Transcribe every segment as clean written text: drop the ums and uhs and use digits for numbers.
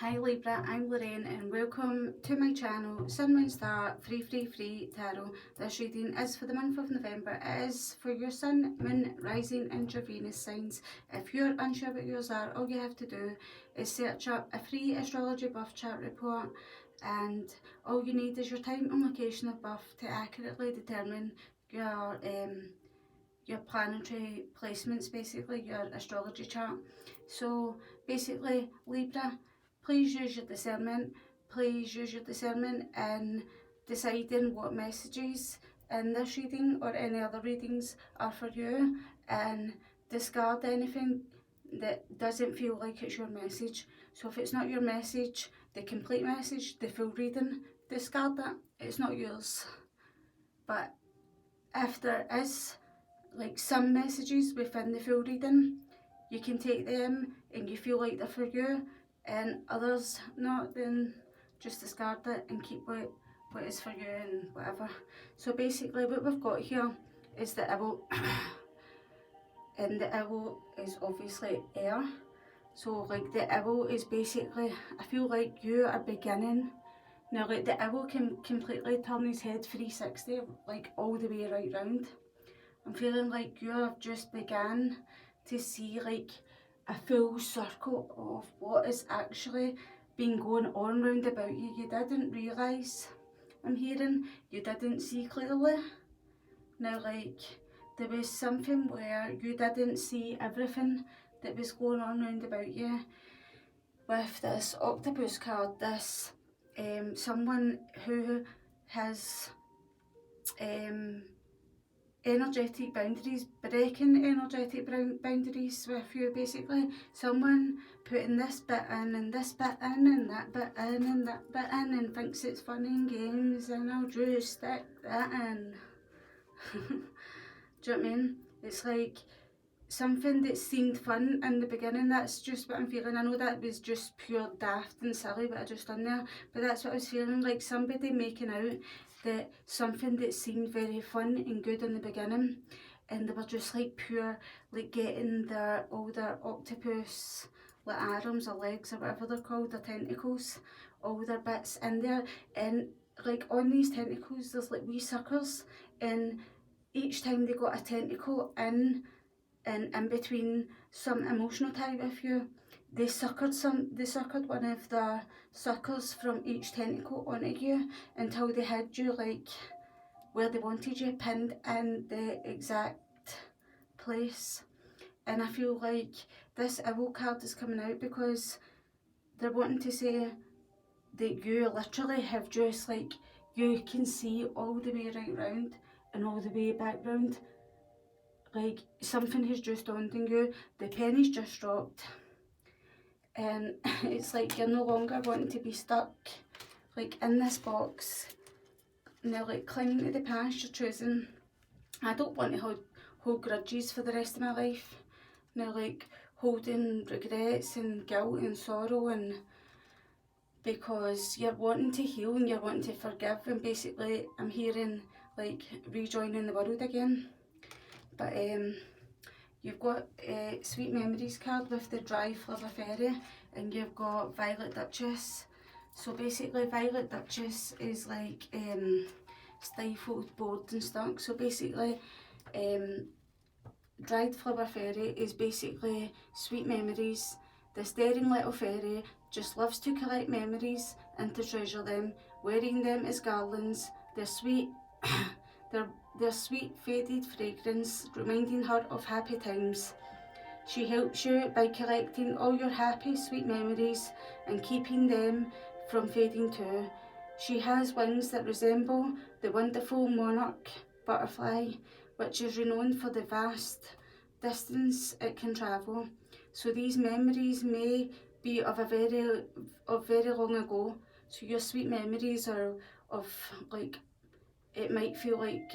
Hi Libra, I'm Lorraine and welcome to my channel, Sun, Moon, Star, Free Tarot. This reading is for the month of November. It is for your Sun, Moon, Rising and your Venus signs. If you're unsure what yours are, all you have to do is search up a free astrology birth chart report, and all you need is your time and location of birth to accurately determine your planetary placements, basically your astrology chart. So basically Libra, please use your discernment. Please use your discernment in deciding what messages in this reading or any other readings are for you, and discard anything that doesn't feel like it's your message. So if it's not your message, the complete message, the full reading, discard that. It's not yours. But if there is like some messages within the full reading, you can take them and you feel like they're for you, and others not, then just discard it and keep what is for you and whatever. So basically what we've got here is the owl and the owl is obviously air. So like the owl is basically, I feel like you are beginning. Now like the owl can completely turn his head 360, like all the way right round. I'm feeling like you have just began to see like a full circle of what is actually been going on round about you. You didn't realise, I'm hearing, you didn't see clearly. Now like there was something where you didn't see everything that was going on round about you. With this octopus card, this someone who has energetic boundaries, breaking energetic boundaries with you, basically. Someone putting this bit in and this bit in and that bit in and that bit in and thinks it's fun and games, and I'll just stick that in. Do you know what I mean? It's like something that seemed fun in the beginning. That's just what I'm feeling. I know that was just pure daft and silly what I just done there, but that's what I was feeling, like somebody making out that something that seemed very fun and good in the beginning, and they were just like pure, like getting all their octopus like arms or legs or whatever they're called, their tentacles, all their bits in there, and like on these tentacles there's like wee suckers, and each time they got a tentacle in between some emotional tie with you, they suckered one of the suckers from each tentacle onto you until they had you like where they wanted you, pinned in the exact place. And I feel like this owl card is coming out because they're wanting to say that you literally have just like, you can see all the way right round and all the way back round. Like something has just dawned on you, the penny's just dropped, and it's like you're no longer wanting to be stuck like in this box. Now like clinging to the past you're choosing. I don't want to hold grudges for the rest of my life. Now like holding regrets and guilt and sorrow, and because you're wanting to heal and you're wanting to forgive, and basically I'm hearing like rejoining the world again. But you've got Sweet Memories card with the Dry Flubber Fairy, and you've got Violet Duchess. So basically Violet Duchess is like stifled, bored and stuck. So basically Dried Flubber Fairy is basically Sweet Memories. The staring little fairy just loves to collect memories and to treasure them, wearing them as garlands. They're sweet, their sweet faded fragrance, reminding her of happy times. She helps you by collecting all your happy, sweet memories and keeping them from fading too. She has wings that resemble the wonderful monarch butterfly, which is renowned for the vast distance it can travel. So these memories may be of very long ago. So your sweet memories are of like, it might feel like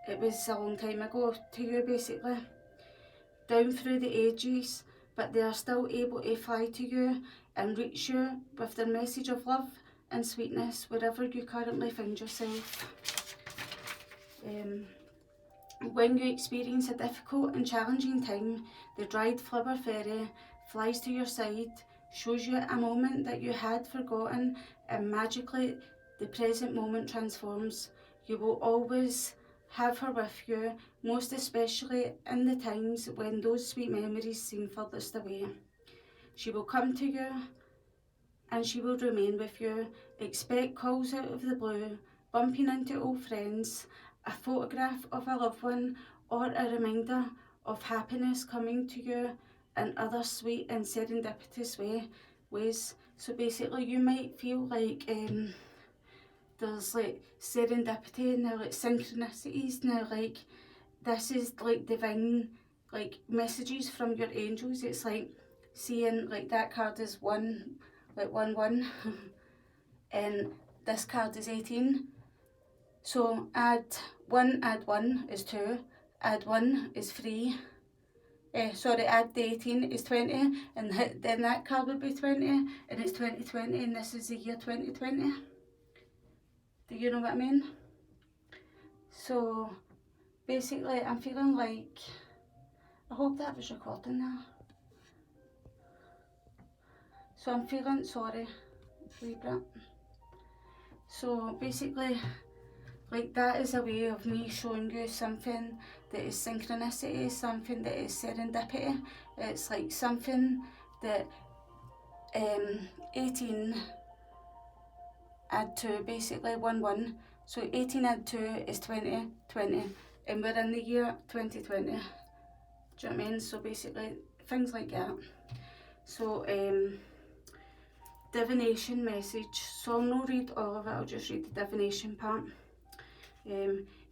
it was a long time ago to you, basically, down through the ages, but they are still able to fly to you and reach you with their message of love and sweetness wherever you currently find yourself. When you experience a difficult and challenging time, the Dried Flubber Fairy flies to your side, shows you a moment that you had forgotten, and magically the present moment transforms. You will always have her with you, most especially in the times when those sweet memories seem furthest away. She will come to you and she will remain with you. Expect calls out of the blue, bumping into old friends, a photograph of a loved one, or a reminder of happiness coming to you in other sweet and serendipitous ways. So basically you might feel like there's like serendipity now, like synchronicities now, like this is like divine like messages from your angels. It's like seeing like that card is 1, like 1 and this card is 18. So add 1 is 2, add 1 is 3. Add the 18 is 20, and then that card would be 20, and it's 2020, and this is the year 2020. Do you know what I mean? So basically I'm feeling like, I hope that was recording now. So I'm feeling, sorry Libra. So basically like that is a way of me showing you something that is synchronicity, something that is serendipity. It's like something that 18 add 2, basically 1. So 18 add 2 is 20, and we're in the year 2020. Do you know what I mean? So basically things like that. So divination message. So I'll not read all of it, I'll just read the divination part.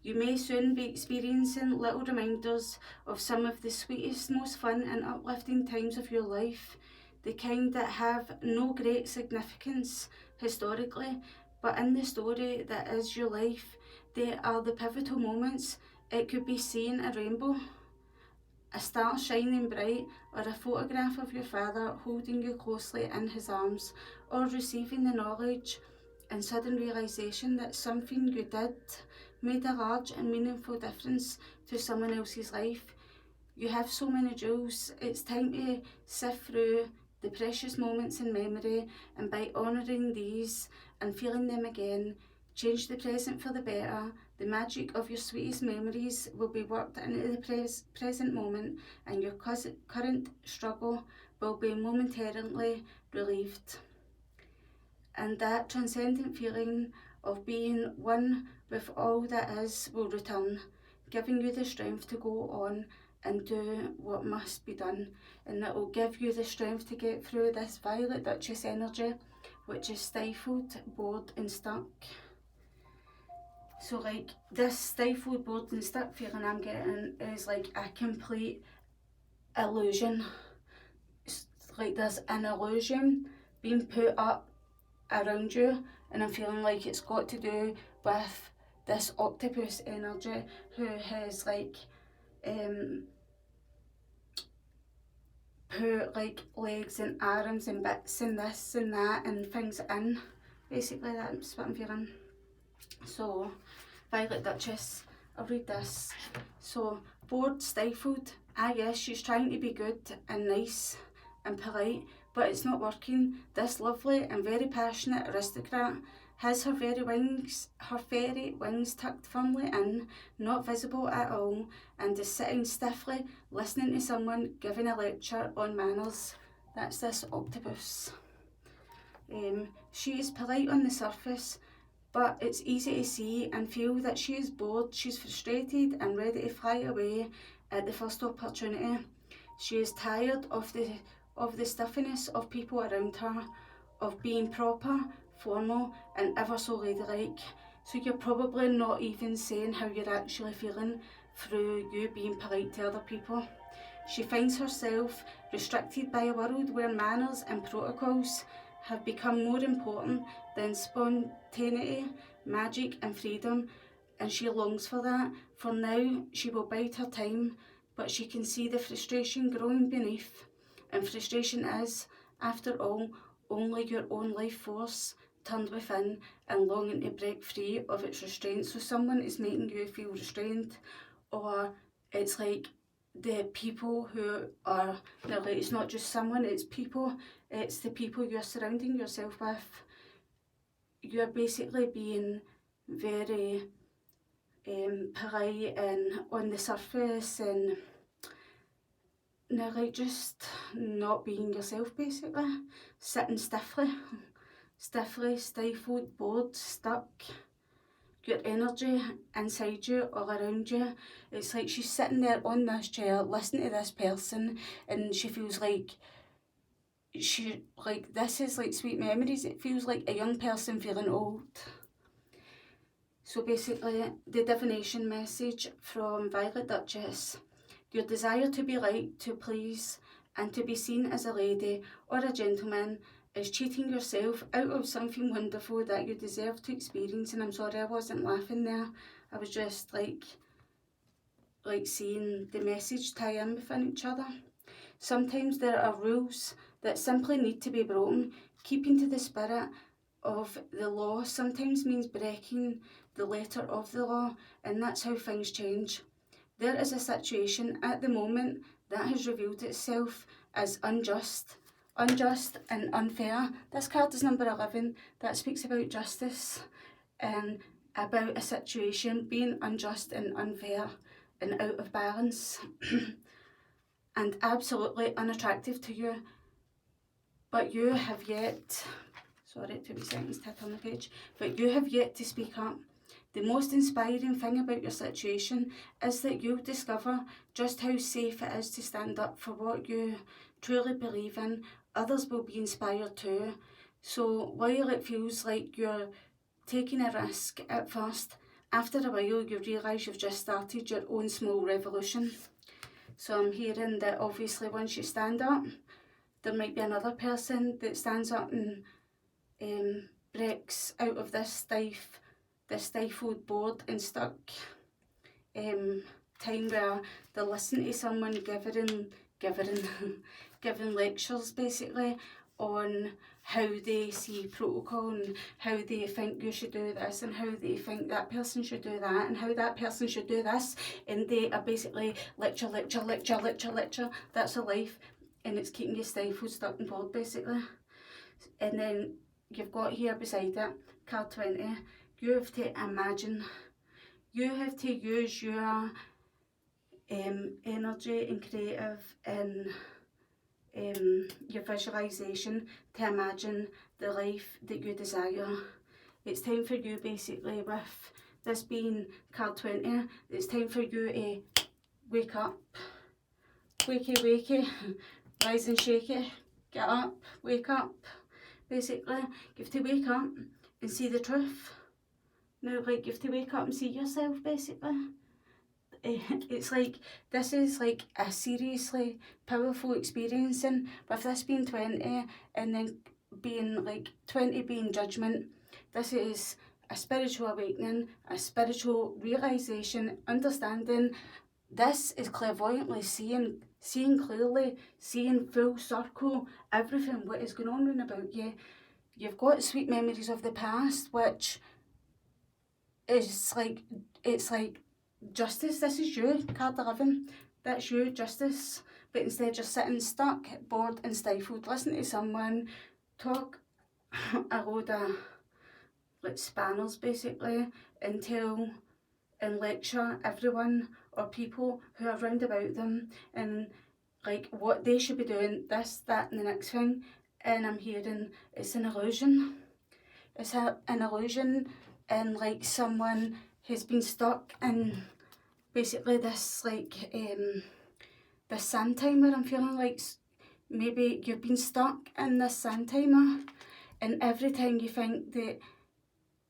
You may soon be experiencing little reminders of some of the sweetest, most fun and uplifting times of your life, the kind that have no great significance historically, but in the story that is your life, they are the pivotal moments. It could be seeing a rainbow, a star shining bright, or a photograph of your father holding you closely in his arms, or receiving the knowledge and sudden realisation that something you did made a large and meaningful difference to someone else's life. You have so many jewels. It's time to sift through the precious moments in memory, and by honouring these and feeling them again, change the present for the better. The magic of your sweetest memories will be worked into the present moment, and your current struggle will be momentarily relieved. And that transcendent feeling of being one with all that is will return, giving you the strength to go on and do what must be done, and that will give you the strength to get through this Violet Duchess energy, which is stifled, bored and stuck. So like this stifled, bored and stuck feeling I'm getting is like a complete illusion. It's like there's an illusion being put up around you, and I'm feeling like it's got to do with this octopus energy who has like put like legs and arms and bits and this and that and things in. Basically that's what I'm feeling. So Violet Duchess, I'll read this. So bored, stifled, yes, she's trying to be good and nice and polite, but it's not working. This lovely and very passionate aristocrat has her fairy wings tucked firmly in, not visible at all, and is sitting stiffly listening to someone giving a lecture on manners. That's this octopus. She is polite on the surface, but it's easy to see and feel that she is bored, she's frustrated and ready to fly away at the first opportunity. She is tired of the stuffiness of people around her, of being proper, formal and ever so ladylike. So you're probably not even saying how you're actually feeling through you being polite to other people. She finds herself restricted by a world where manners and protocols have become more important than spontaneity, magic and freedom, and she longs for that. For now, she will bide her time, but she can see the frustration growing beneath. And frustration is, after all, only your own life force turned within and longing to break free of its restraint. So someone is making you feel restrained, or it's like the people who are, like, it's not just someone, it's people, it's the people you're surrounding yourself with. You're basically being very polite and on the surface, and like just not being yourself, basically. Sitting stiffly, stifled, bored, stuck. Your energy inside you, all around you. It's like she's sitting there on this chair, listening to this person, and she feels like this is like sweet memories. It feels like a young person feeling old. So basically, the divination message from Violet Duchess: your desire to be liked, to please, and to be seen as a lady or a gentleman is cheating yourself out of something wonderful that you deserve to experience. And I'm sorry I wasn't laughing there. I was just like seeing the message tie in within each other. Sometimes there are rules that simply need to be broken. Keeping to the spirit of the law sometimes means breaking the letter of the law, and that's how things change. There is a situation at the moment that has revealed itself as unjust and unfair. This card is number 11. That speaks about justice and about a situation being unjust and unfair and out of balance and absolutely unattractive to you. But you have yet, sorry, 2 seconds to hit on the page, but you have yet to speak up. The most inspiring thing about your situation is that you'll discover just how safe it is to stand up for what you truly believe in. Others will be inspired too. So while it feels like you're taking a risk at first, after a while you realise you've just started your own small revolution. So I'm hearing that obviously once you stand up, there might be another person that stands up and breaks out of this stifled, bored and stuck time where they listen to someone giving lectures basically on how they see protocol and how they think you should do this and how they think that person should do that and how that person should do this, and they are basically lecture. That's a life, and it's keeping you stifled, stuck and bored basically. And then you've got here beside it, card 20, you have to imagine, you have to use your energy and creative and your visualization to imagine the life that you desire. It's time for you basically, with this being card 20, it's time for you to wake up, wakey, rise and shaky, get up, wake up. Basically, you have to wake up and see the truth. Now, like, you have to wake up and see yourself, basically. It's like, this is like a seriously powerful experience, and with this being 20 and then being like 20 being judgment, this is a spiritual awakening, a spiritual realisation, understanding. This is clairvoyantly seeing clearly, seeing full circle, everything what is going on round about you. You've got sweet memories of the past, which is like, it's like justice. This is you, card 11. That's you, justice. But instead you're sitting stuck, bored and stifled, listening to someone talk a load of like spanners basically, and lecture everyone or people who are round about them and like what they should be doing, this, that and the next thing. And I'm hearing it's an illusion. It's an illusion, and like someone has been stuck in basically this like this sand timer. I'm feeling like maybe you've been stuck in this sand timer, and every time you think that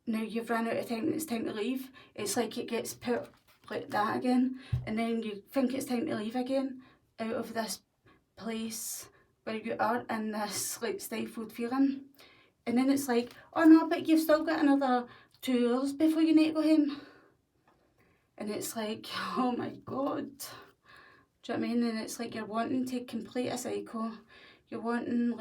now you've run out of time and it's time to leave, it's like it gets put like that again, and then you think it's time to leave again out of this place where you are in this like stifled feeling, and then it's like, oh no, but you've still got another 2 hours before you need to go home, and it's like, oh my god, do you know what I mean? And it's like you're wanting to complete a cycle, you're wanting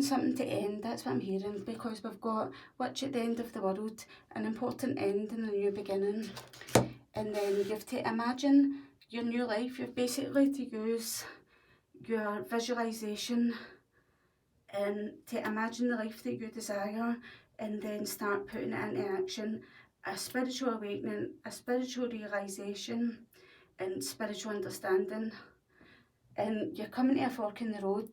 something to end. That's what I'm hearing, because we've got Witch at the end of the world, an important end and a new beginning. And then you have to imagine your new life. You've basically to use your visualization and to imagine the life that you desire, and then start putting it into action. A spiritual awakening, a spiritual realization, and spiritual understanding. And you're coming to a fork in the road.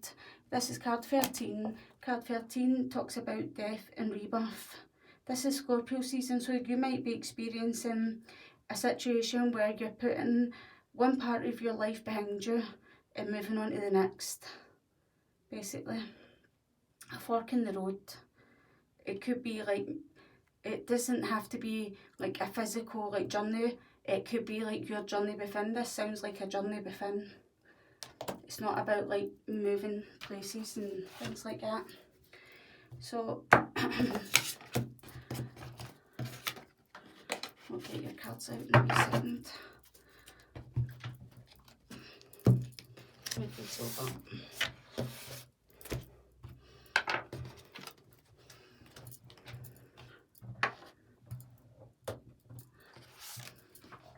This is card 13. Card 13 talks about death and rebirth. This is Scorpio season, so you might be experiencing a situation where you're putting one part of your life behind you and moving on to the next, basically. A fork in the road. It could be like, it doesn't have to be like a physical like journey. It could be like your journey within. This sounds like a journey within. It's not about like moving places and things like that. So we'll get your cards out in a wee second. Move this over.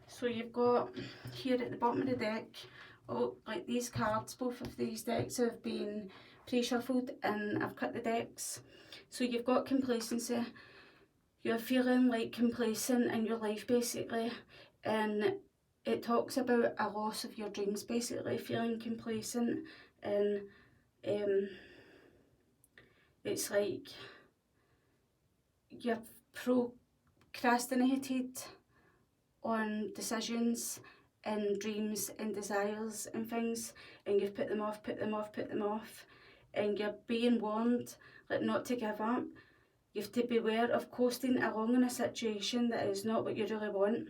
So you've got here at the bottom of the deck, oh, like these cards, both of these decks have been pre-shuffled and I've cut the decks. So you've got complacency. You're feeling like complacent in your life basically, and it talks about a loss of your dreams basically, feeling complacent, and it's like you've procrastinated on decisions and dreams and desires and things, and you've put them off, and you're being warned like not to give up. You have to beware of coasting along in a situation that is not what you really want.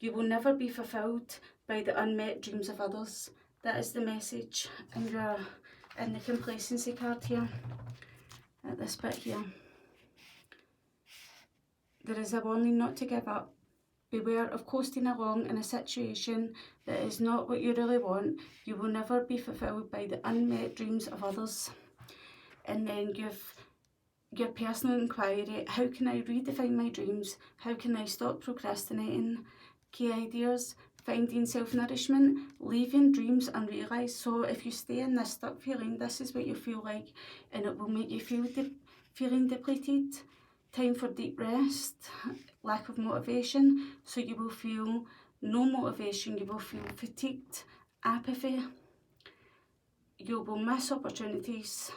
You will never be fulfilled by the unmet dreams of others. That is the message in the complacency card here, at this bit here. There is a warning not to give up. Beware of coasting along in a situation that is not what you really want. You will never be fulfilled by the unmet dreams of others. And then you've your personal inquiry. How can I redefine my dreams? How can I stop procrastinating? Key ideas: finding self-nourishment, leaving dreams unrealised. So if you stay in this stuck feeling, this is what you feel like, and it will make you feel feeling depleted. Time for deep rest, lack of motivation. So you will feel no motivation, you will feel fatigued, apathy. You will miss opportunities.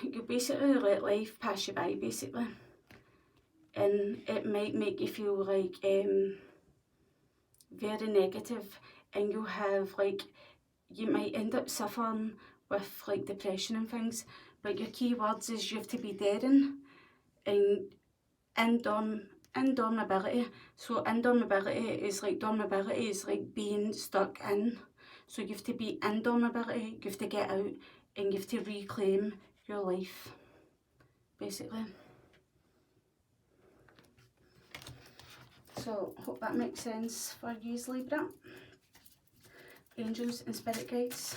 You basically let life pass you by basically, and it might make you feel like very negative, and you'll have like, you might end up suffering with like depression and things. But your key words is you have to be daring and indomitability. So indomitability is like, dormability is like being stuck in. So you have to be indomitability, you have to get out and you have to reclaim your life, basically. So hope that makes sense for you, Libra. Angels and spirit guides,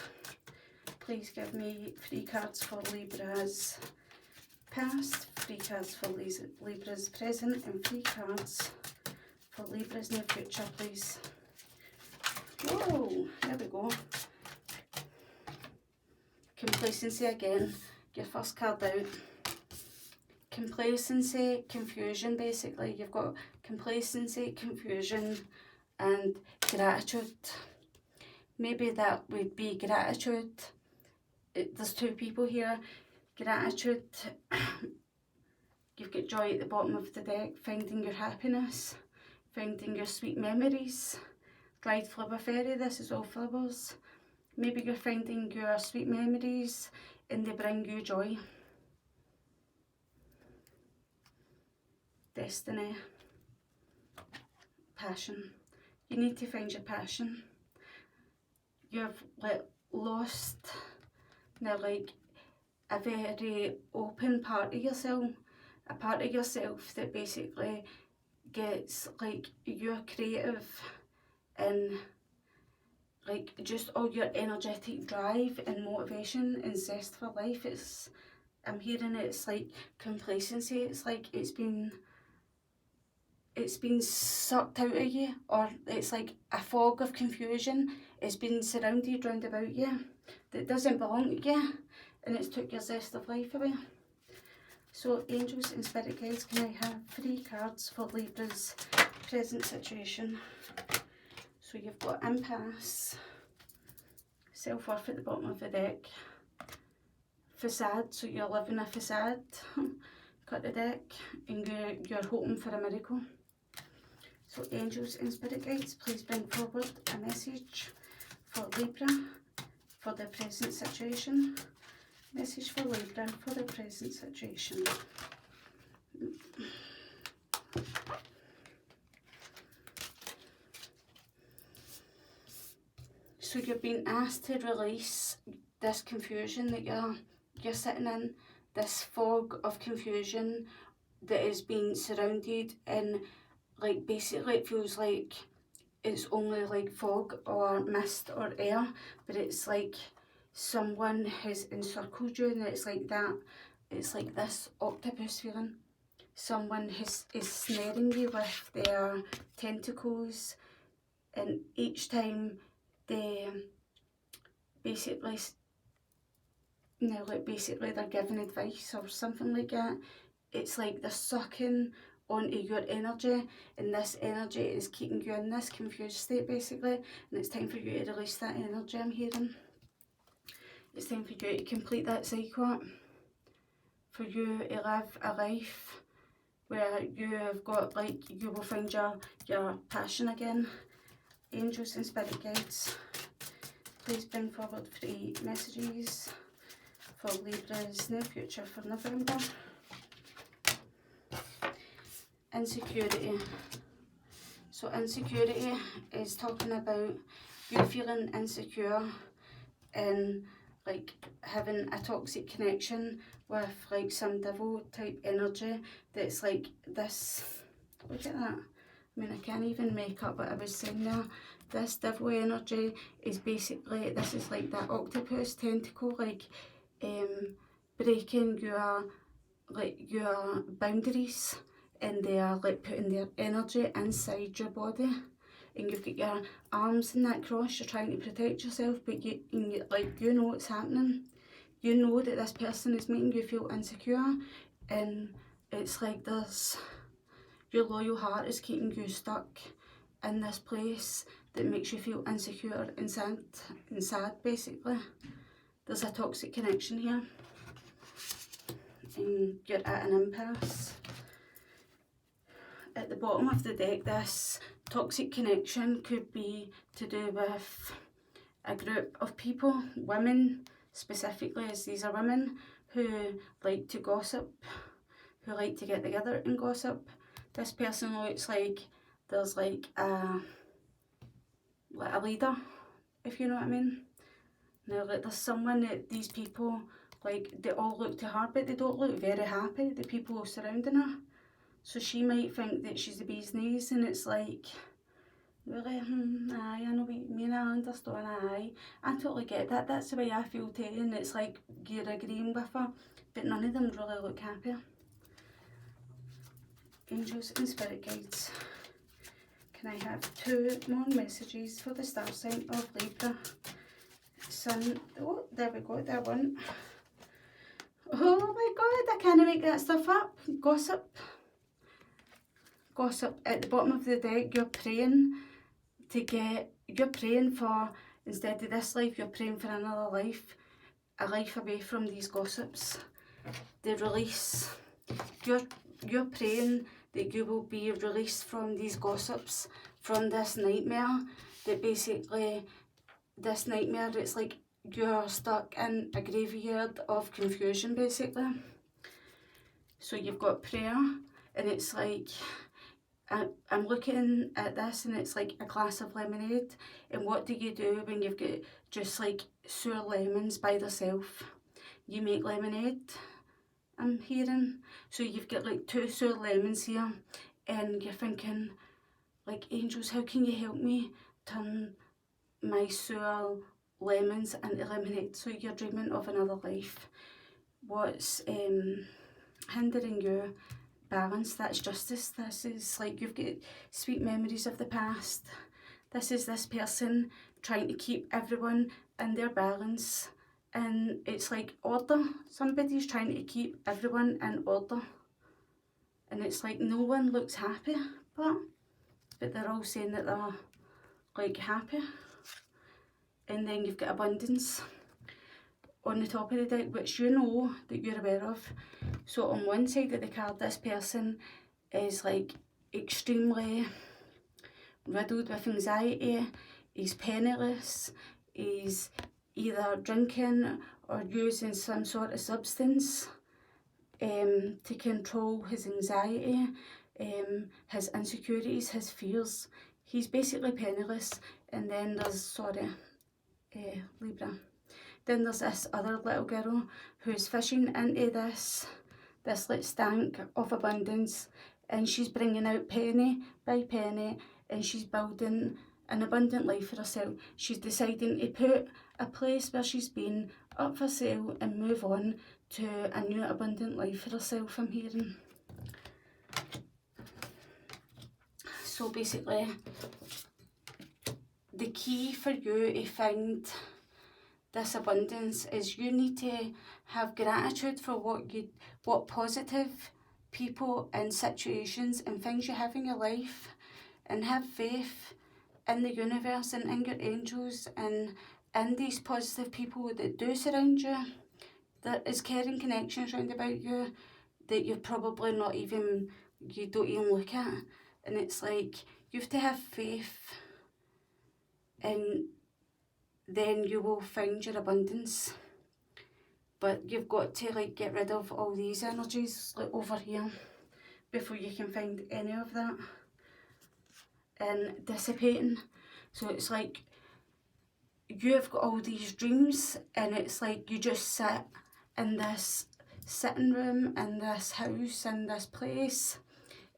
please give me 3 cards for Libra's past, 3 cards for Libra's present, and 3 cards for Libra's near future, please. Whoa, there we go. Complacency again, your first card out. Complacency, confusion basically. You've got complacency, confusion and gratitude. Maybe that would be gratitude. There's 2 people here. Gratitude, you've got joy at the bottom of the deck, finding your happiness, finding your sweet memories. Dried flower fairy, this is all flowers. Maybe you're finding your sweet memories and they bring you joy. Destiny, passion. You need to find your passion. You've like lost now like a very open part of yourself, a part of yourself that basically gets like your creative and like just all your energetic drive and motivation and zest for life. I'm hearing it's like complacency. It's like it's been it's been sucked out of you, or it's like a fog of confusion. It's been surrounded round about you that doesn't belong to you, and it's took your zest of life away. So angels and spirit guides, can I have 3 cards for Libra's present situation? So you've got impasse, self-worth at the bottom of the deck, facade, so you're living a facade, cut the deck, and you're hoping for a miracle. So angels and spirit guides, please bring forward a message for Libra for the present situation. Message for Libra for the present situation. So you're being asked to release this confusion that you're sitting in, this fog of confusion that is being surrounded in, like, basically it feels like it's only like fog or mist or air, but it's like someone has encircled you, and it's like that, it's like this octopus feeling. Someone is snaring you with their tentacles, and each time they basically they're giving advice or something like that. It's like they're sucking onto your energy, and this energy is keeping you in this confused state basically, and it's time for you to release that energy. I'm hearing it's time for you to complete that cycle, for you to live a life where you have got, like, you will find your passion again. Angels and spirit guides, please bring forward 3 messages for Libra's near future for November. Insecurity. So insecurity is talking about you feeling insecure and like having a toxic connection with like some devil type energy that's like this. Look at that. I mean, I can't even make up what I was saying there. This devil energy is basically, this is like that octopus tentacle, like breaking your boundaries, and they are like putting their energy inside your body, and you've got your arms in that cross, you're trying to protect yourself, but you know what's happening. You know that this person is making you feel insecure, and it's like there's, your loyal heart is keeping you stuck in this place that makes you feel insecure and sad basically. There's a toxic connection here, and you're at an impasse. At the bottom of the deck, this toxic connection could be to do with a group of people, women specifically, as these are women who like to gossip, who like to get together and gossip. This person looks like there's like a leader, if you know what I mean. Now, like, there's someone that these people, like, they all look to her, but they don't look very happy, the people surrounding her. So she might think that she's the bee's knees, and it's like, really, aye, I know what you mean, I understand, aye, I totally get that, that's the way I feel too, and it's like, you're agreeing with her, but none of them really look happy. Angels and spirit guides, can I have 2 more messages for the star sign of Libra? Sun, oh, there we go, there one. Oh my god, I can't make that stuff up. Gossip. Gossip. At the bottom of the deck, you're praying for, instead of this life, you're praying for another life, a life away from these gossips. The release. You're praying that you will be released from these gossips, from this nightmare, that basically, this nightmare, it's like you're stuck in a graveyard of confusion basically. So you've got prayer, and it's like, I'm looking at this, and it's like a glass of lemonade, and what do you do when you've got just like sour lemons by themselves? You make lemonade, I'm hearing. So you've got like 2 sour lemons here, and you're thinking, like, angels, how can you help me turn my sour lemons into lemonade? So you're dreaming of another life. What's hindering you balance, that's justice. This is like you've got sweet memories of the past. This is this person trying to keep everyone in their balance, and it's like order. Somebody's trying to keep everyone in order, and it's like no one looks happy, but they're all saying that they're like happy. And then you've got abundance on the top of the deck, which you know that you're aware of. So on one side of the card, this person is like extremely riddled with anxiety, he's penniless, he's either drinking or using some sort of substance to control his anxiety, his insecurities, his fears. He's basically penniless. And then there's, Libra. Then there's this other little girl who's fishing into this like stank of abundance, and she's bringing out penny by penny, and she's building an abundant life for herself. She's deciding to put a place where she's been up for sale and move on to a new abundant life for herself, I'm hearing. So basically, the key for you to find this abundance is you need to have gratitude for what positive people and situations and things you have in your life, and have faith in the universe and in your angels and in these positive people that do surround you, that is caring connections round about you that you probably don't even look at. And it's like you have to have faith, and then you will find your abundance. But you've got to like get rid of all these energies like over here before you can find any of that and dissipating. So it's like you've got all these dreams, and it's like you just sit in this sitting room in this house in this place,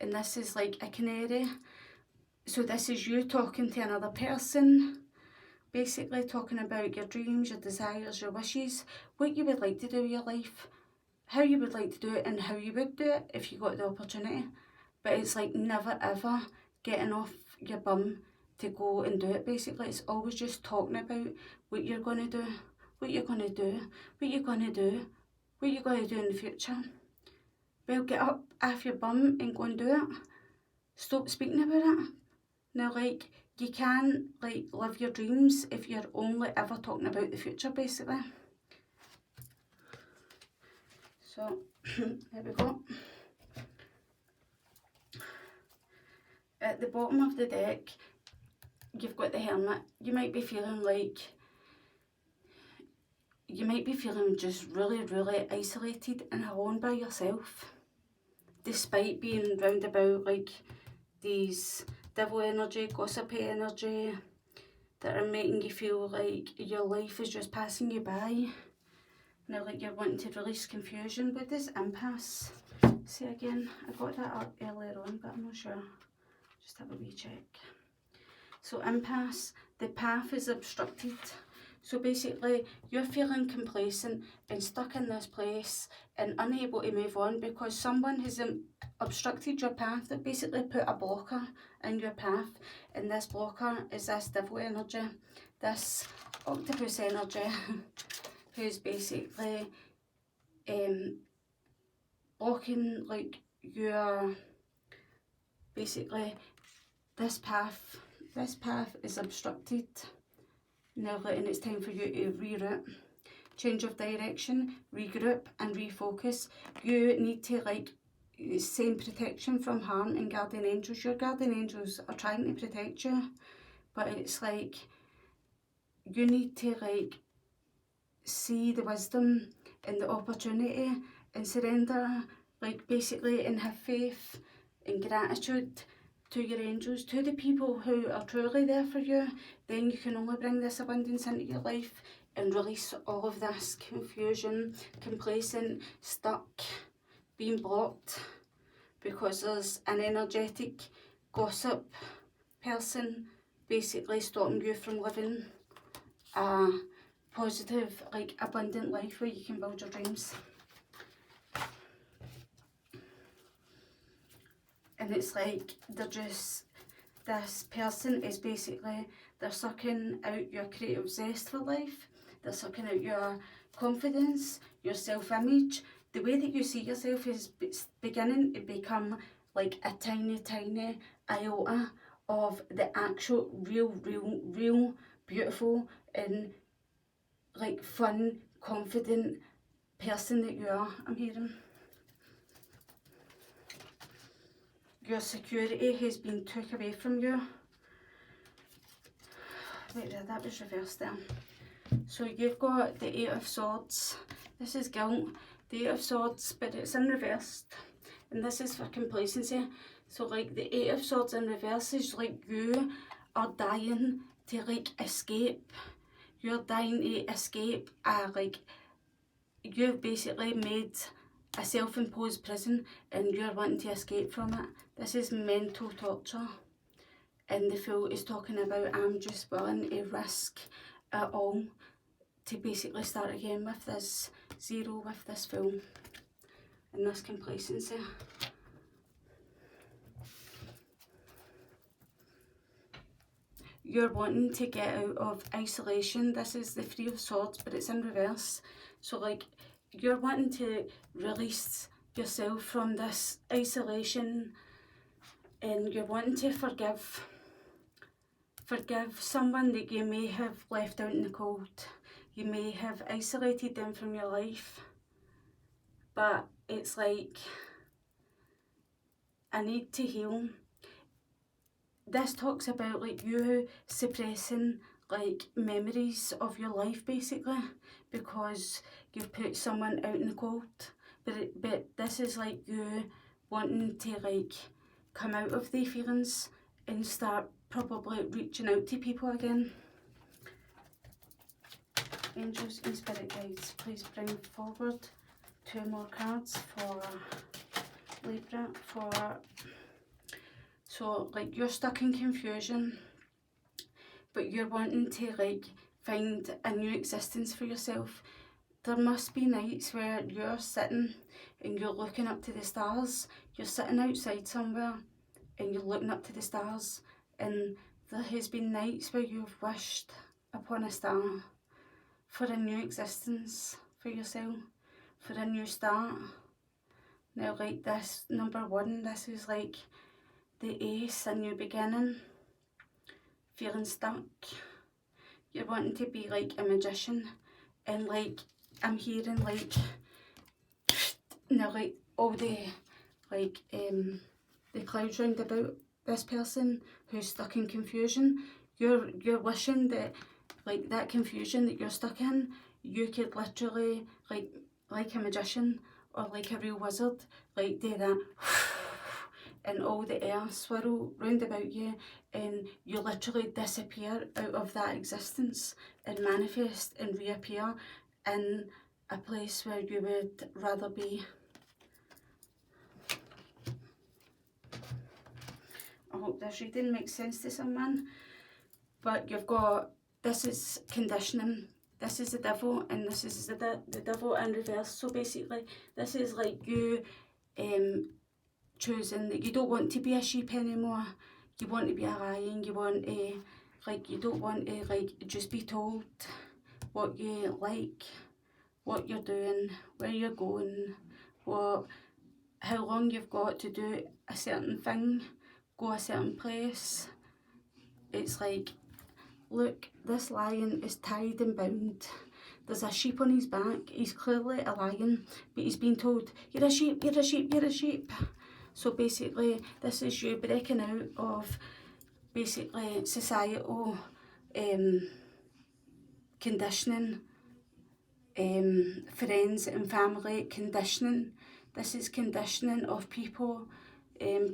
and this is like a canary. So this is you talking to another person, basically talking about your dreams, your desires, your wishes, what you would like to do with your life, how you would like to do it, and how you would do it if you got the opportunity. But it's like never ever getting off your bum to go and do it. Basically, it's always just talking about what you're going to do, what you're going to do, what you're going to do, what you're going to do in the future. Well, get up off your bum and go and do it. Stop speaking about it. Now, like, you can't like live your dreams if you're only ever talking about the future, basically. So there we go. At the bottom of the deck, you've got the Hermit. You might be feeling just really, really isolated and alone by yourself, despite being round about like these devil energy, gossipy energy that are making you feel like your life is just passing you by. Now, like you're wanting to release confusion. What does impasse say again? I got that up earlier on, but I'm not sure. Just have a wee check. So impasse, the path is obstructed. So basically, you're feeling complacent and stuck in this place and unable to move on because someone has obstructed your path. They basically put a blocker in your path, and this blocker is this devil energy, this octopus energy, who's basically blocking like your, basically this path is obstructed. Now, and it's time for you to reroute, change of direction, regroup and refocus. You need to like send protection from harm and guardian angels. Your guardian angels are trying to protect you, but it's like you need to like see the wisdom and the opportunity and surrender, like basically, and have faith and gratitude to your angels, to the people who are truly there for you. Then you can only bring this abundance into your life and release all of this confusion, complacent, stuck, being blocked, because there's an energetic gossip person basically stopping you from living a positive, like abundant life where you can build your dreams. and it's like they're just, this person is basically, they're sucking out your creative zest for life, they're sucking out your confidence, your self-image. The way that you see yourself is beginning to become like a tiny iota of the actual real beautiful and like fun, confident person that you are. I'm hearing your security has been took away from you. Wait there, that was reversed then. So you've got the Eight of Swords. This is guilt. The Eight of Swords, but it's in reverse. And this is for complacency. So like the Eight of Swords in reverse is like you are dying to like escape. You're dying to escape like you've basically made a self-imposed prison and you're wanting to escape from it. This is mental torture. And the Fool is talking about, I'm just willing to risk it all to basically start again with this zero, with this Fool and this complacency. You're wanting to get out of isolation. This is the Three of Swords, but it's in reverse. So like you're wanting to release yourself from this isolation, and you're wanting to forgive someone that you may have left out in the cold. You may have isolated them from your life, but it's like, I need to heal. This talks about like you suppressing like memories of your life basically because you've put someone out in the cold. But this is like you wanting to like come out of the feelings and start probably reaching out to people again. Angels and spirit guides, please bring forward 2 more cards for Libra. So like you're stuck in confusion, but you're wanting to like find a new existence for yourself. There must be nights where you're sitting and you're looking up to the stars. You're sitting outside somewhere and you're looking up to the stars, and there has been nights where you've wished upon a star for a new existence for yourself, for a new start. Now like this number 1, this is like the Ace, a new beginning, feeling stuck. You're wanting to be like a magician, and like I'm hearing like now like all the like the clouds round about this person who's stuck in confusion. You're wishing that like that confusion that you're stuck in, you could literally like a magician or like a real wizard, like do that and all the air swirl round about you and you literally disappear out of that existence and manifest and reappear in a place where you would rather be. I hope this reading makes sense to someone. But you've got, this is conditioning. This is the devil and this is the devil in reverse. So basically this is like you choosing that you don't want to be a sheep anymore. You want to be a lion. You want to like, you don't want to like just be told what you like, what you're doing, where you're going, how long you've got to do a certain thing, go a certain place. It's like, look, this lion is tied and bound. There's a sheep on his back. He's clearly a lion, but he's been told, you're a sheep, you're a sheep, you're a sheep. So basically, this is you breaking out of basically societal conditioning, friends and family conditioning. This is conditioning of people,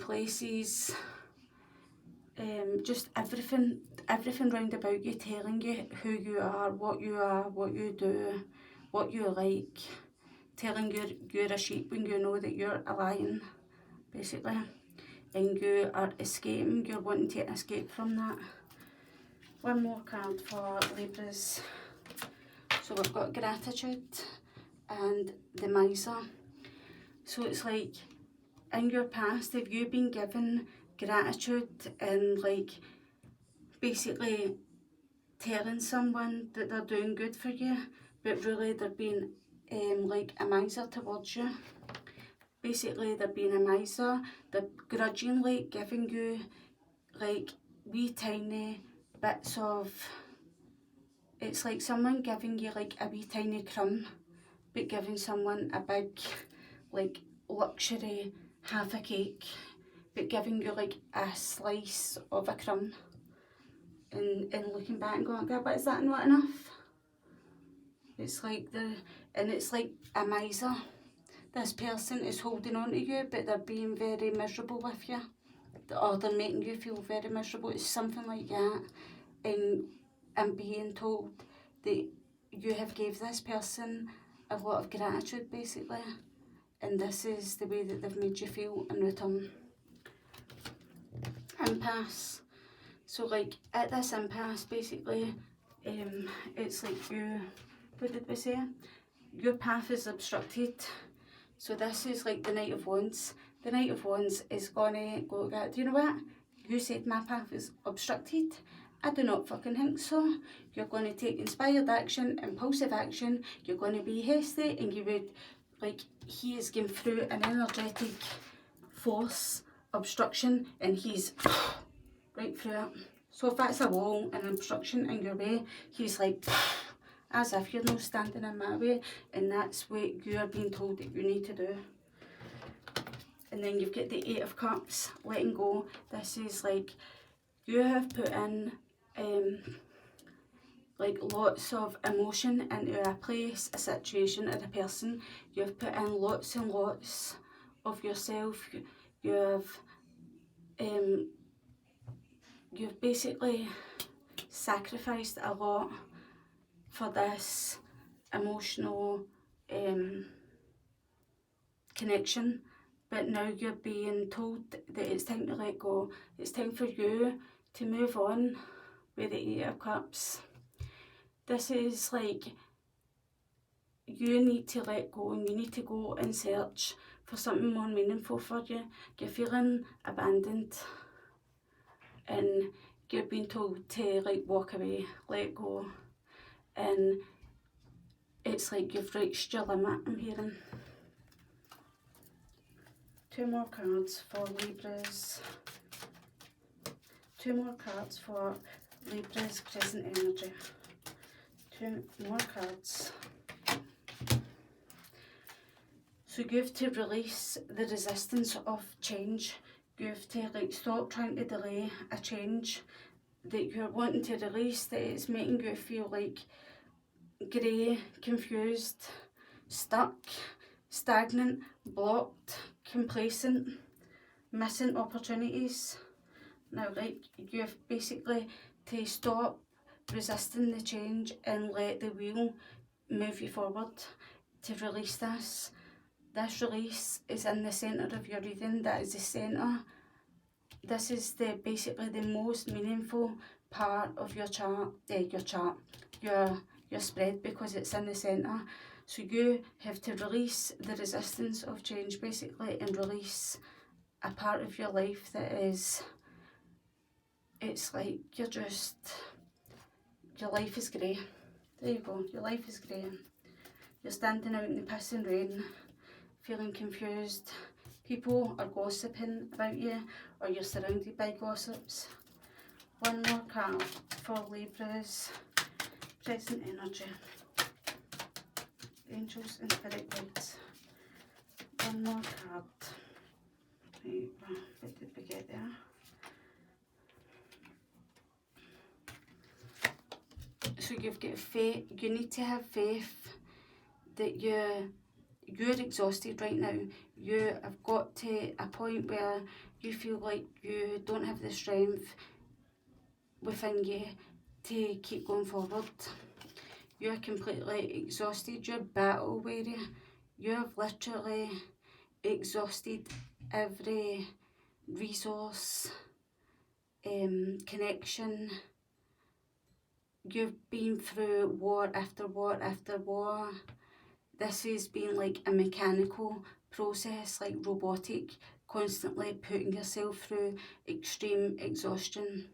places, just everything round about you, telling you who you are, what you do, what you like, telling you you're a sheep when you know that you're a lion, basically, and you are escaping, you're wanting to escape from that. 1 more card for Libras. So we've got gratitude and the miser. So it's like in your past, have you been given gratitude and like basically telling someone that they're doing good for you, but really they're being like a miser towards you? Basically they're being a miser, they're grudgingly giving you like wee tiny bits of, it's like someone giving you like a wee tiny crumb, but giving someone a big like luxury half a cake, but giving you like a slice of a crumb, and looking back and going, God, but is that not enough? It's like and it's like a miser. This person is holding on to you, but they're being very miserable with you, or they're making you feel very miserable. It's something like that, and being told that you have gave this person a lot of gratitude basically, and this is the way that they've made you feel in return. Impasse. So like at this impasse basically, it's like you, what did we say? Your path is obstructed. So this is like the Knight of Wands. The Knight of Wands is gonna go, do you know what? You said my path is obstructed. I do not fucking think so. You're going to take inspired action, impulsive action. You're going to be hasty, and you would, like, he is going through an energetic force obstruction, and he's right through it. So if that's a wall, an obstruction in your way, he's like, as if you're not standing in my way, and that's what you are being told that you need to do. And then you've got the Eight of Cups, letting go. This is like, you have put in like lots of emotion into a place, a situation, or a person. You've put in lots and lots of yourself. You've basically sacrificed a lot for this emotional connection, but now you're being told that it's time to let go. It's time for you to move on with the Eight of Cups. This is like, you need to let go, and you need to go and search for something more meaningful for you. You're feeling abandoned, and you're being told to like walk away, let go, and it's like you've reached your limit, I'm hearing. Two more cards for Libras. Two more cards for Libra's present energy. Two more cards. So you have to release the resistance of change. You have to like stop trying to delay a change that you're wanting to release, that it's making you feel like grey, confused, stuck, stagnant, blocked, complacent, missing opportunities. Now, like, you've basically to stop resisting the change and let the wheel move you forward to release this. This release is in the centre of your reading. That is the centre. This is basically the most meaningful part of your chart, your spread, because it's in the centre. So you have to release the resistance of change basically, and release a part of your life that is, it's like your life is grey. There you go, your life is grey. You're standing out in the pissing rain, feeling confused. People are gossiping about you, or you're surrounded by gossips. One more card for Libra's present energy. Angels and spirit guides. One more card. Right, what did we get there? So you've got faith. You need to have faith that you're exhausted right now. You have got to a point where you feel like you don't have the strength within you to keep going forward. You're completely exhausted. You're battle weary. You have literally exhausted every resource, connection. You've been through war after war after war. This has been like a mechanical process, like robotic, constantly putting yourself through extreme exhaustion,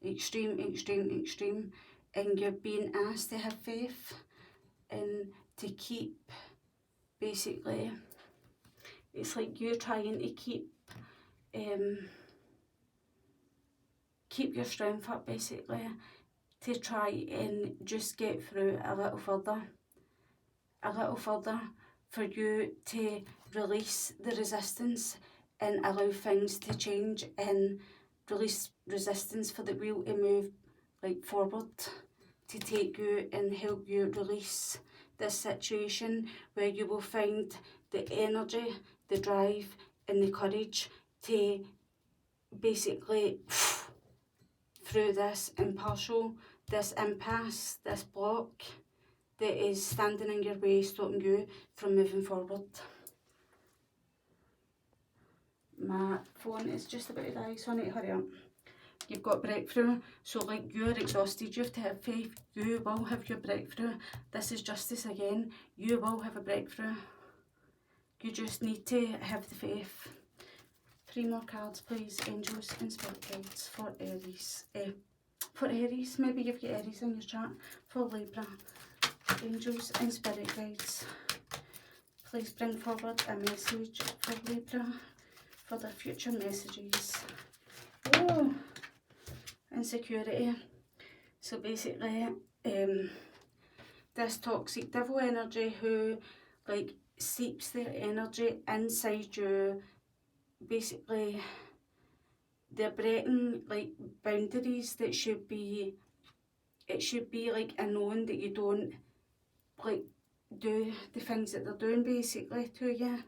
extreme, and you're being asked to have faith and to keep, basically, it's like you're trying to keep your strength up, basically, to try and just get through a little further, for you to release the resistance and allow things to change, and release resistance for the wheel to move like forward, to take you and help you release this situation, where you will find the energy, the drive and the courage to basically through this impartial, this impasse, this block that is standing in your way, stopping you from moving forward. My phone is just about to die, so I need to hurry up. You've got breakthrough, so like you're exhausted, you have to have faith, you will have your breakthrough. This is justice again, you will have a breakthrough. You just need to have the faith. 3 more cards please, angels and spirit guides for Aries. Maybe you've got Aries in your chart. For Libra, angels and spirit guides, please bring forward a message for Libra, for their future messages. Oh, insecurity. So basically, this toxic devil energy who like seeps their energy inside you, basically they're breaking like boundaries that should be, it should be like a known that you don't like do the things that they're doing basically to you.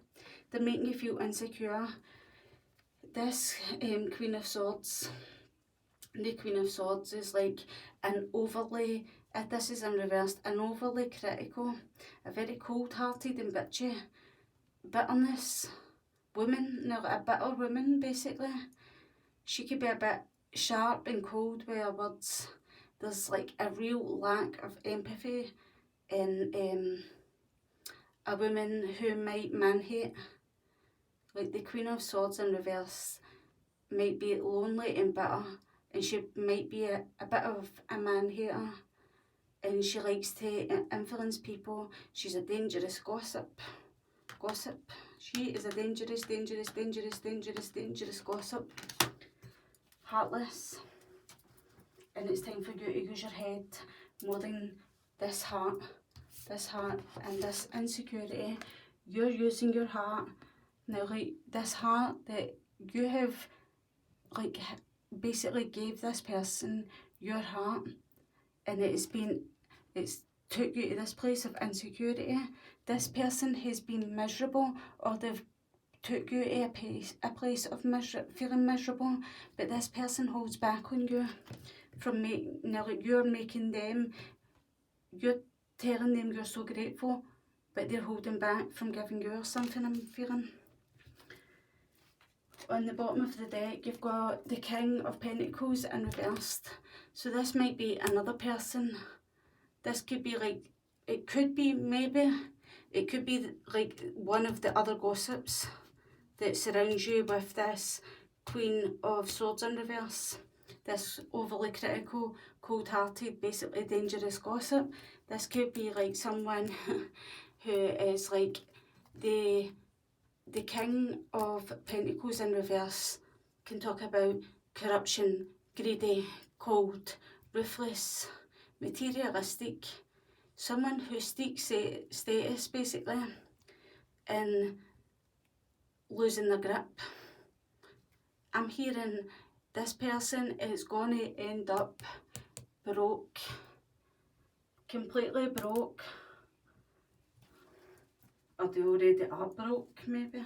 They're making you feel insecure. This Queen of Swords, the Queen of Swords is like an overly, if this is in reverse, an overly critical, a very cold-hearted and bitchy, bitterness woman, a bitter woman basically. She could be a bit sharp and cold with her words. There's like a real lack of empathy in a woman who might man-hate. Like the Queen of Swords in reverse might be lonely and bitter, and she might be a bit of a man-hater, and she likes to influence people. She's a dangerous gossip. She is a dangerous gossip. Heartless. And it's time for you to use your head more than this heart and this insecurity. You're using your heart. Now, like this heart that you have like basically gave this person your heart, and it's took you to this place of insecurity. This person has been miserable, or they've took you to a place of feeling miserable, but this person holds back on you from you're telling them you're so grateful, but they're holding back from giving you something, I'm feeling. On the bottom of the deck, you've got the King of Pentacles in reversed. So this might be another person. This could be like, it could be like one of the other gossips that surrounds you with this Queen of Swords in reverse. This overly critical, cold-hearted, basically dangerous gossip. This could be like someone who is like the King of Pentacles in reverse can talk about corruption, greedy, cold, ruthless, materialistic, someone who seeks status basically, and losing their grip. I'm hearing this person is going to end up broke, completely broke, or they already are broke maybe.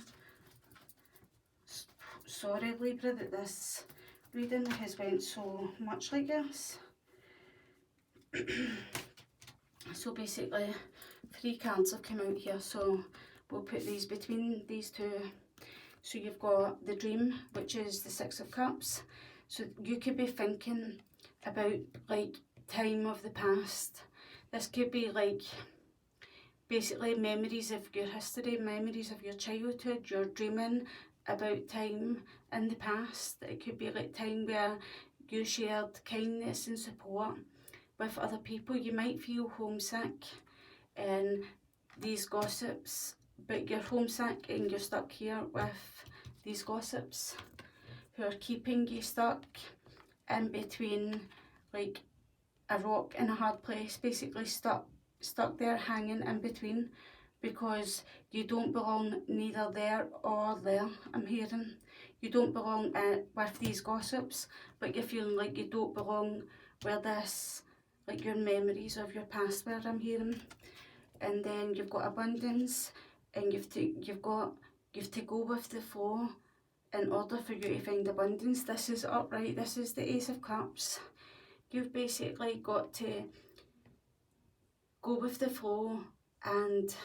Sorry Libra that this reading has went so much like this. So basically 3 cards have come out here, so we'll put these between these two. So you've got the Dream, which is the 6 of Cups. So you could be thinking about like time of the past. This could be like basically memories of your history, memories of your childhood. You're dreaming about time in the past. It could be like time where you shared kindness and support with other people. You might feel homesick and these gossips, but you're homesick and you're stuck here with these gossips who are keeping you stuck in between like a rock and a hard place, basically stuck there hanging in between, because you don't belong neither there or there. I'm hearing you don't belong with these gossips, but you're feeling like you don't belong where this, like your memories of your past were, I'm hearing. And then you've got abundance, and you've to go with the flow in order for you to find abundance. This is upright, this is the Ace of Cups. You've basically got to go with the flow, and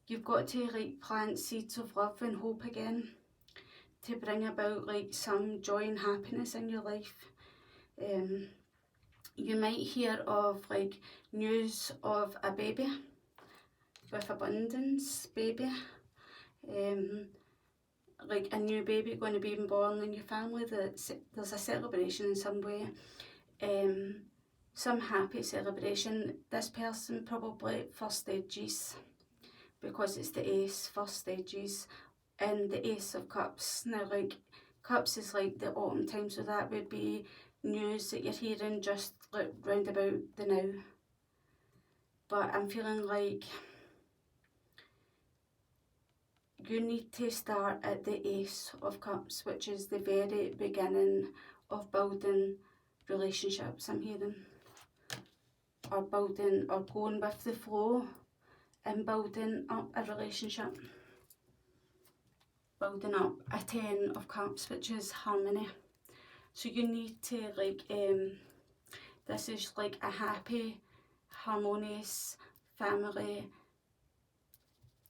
you've got to like plant seeds of love and hope again to bring about like some joy and happiness in your life. You might hear of like news of a baby with abundance, baby. Like a new baby going to be born in your family, that there's a celebration in some way, some happy celebration. This person probably first stages, because it's the Ace, first stages, and the Ace of Cups. Now like Cups is like the autumn time, so that would be news that you're hearing just like round about the now. But I'm feeling like you need to start at the Ace of Cups, which is the very beginning of building relationships, I'm hearing. Or building, or going with the flow and building up a relationship. Building up a 10 of Cups, which is harmony. So you need to like, this is like a happy, harmonious family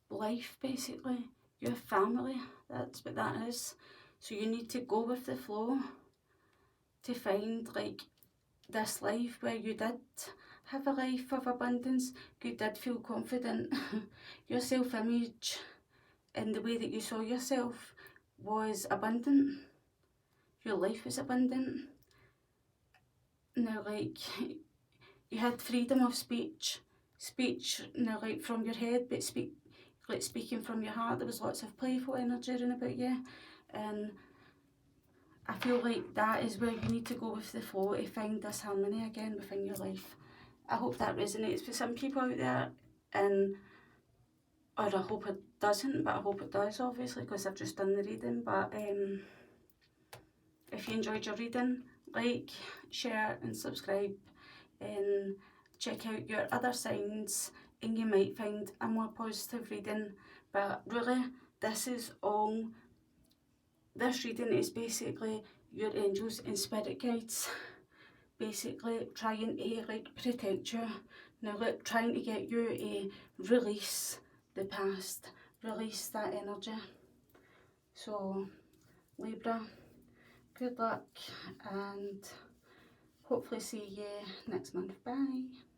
life, basically. Your family, that's what that is. So you need to go with the flow to find like this life where you did have a life of abundance, you did feel confident. Your self-image and the way that you saw yourself was abundant. Your life was abundant. Now like you had freedom of speech, now like from your head, but speaking from your heart. There was lots of playful energy around about you, and I feel like that is where you need to go with the flow to find this harmony again within your life. I hope that resonates with some people out there, and or I hope it doesn't, but I hope it does, obviously, because I've just done the reading. But if you enjoyed your reading, like, share and subscribe, and check out your other signs, and you might find a more positive reading. But really, this reading is basically your angels and spirit guides basically trying to like protect you. Now like trying to get you to release the past, release that energy. So Libra, good luck, and hopefully see you next month. Bye.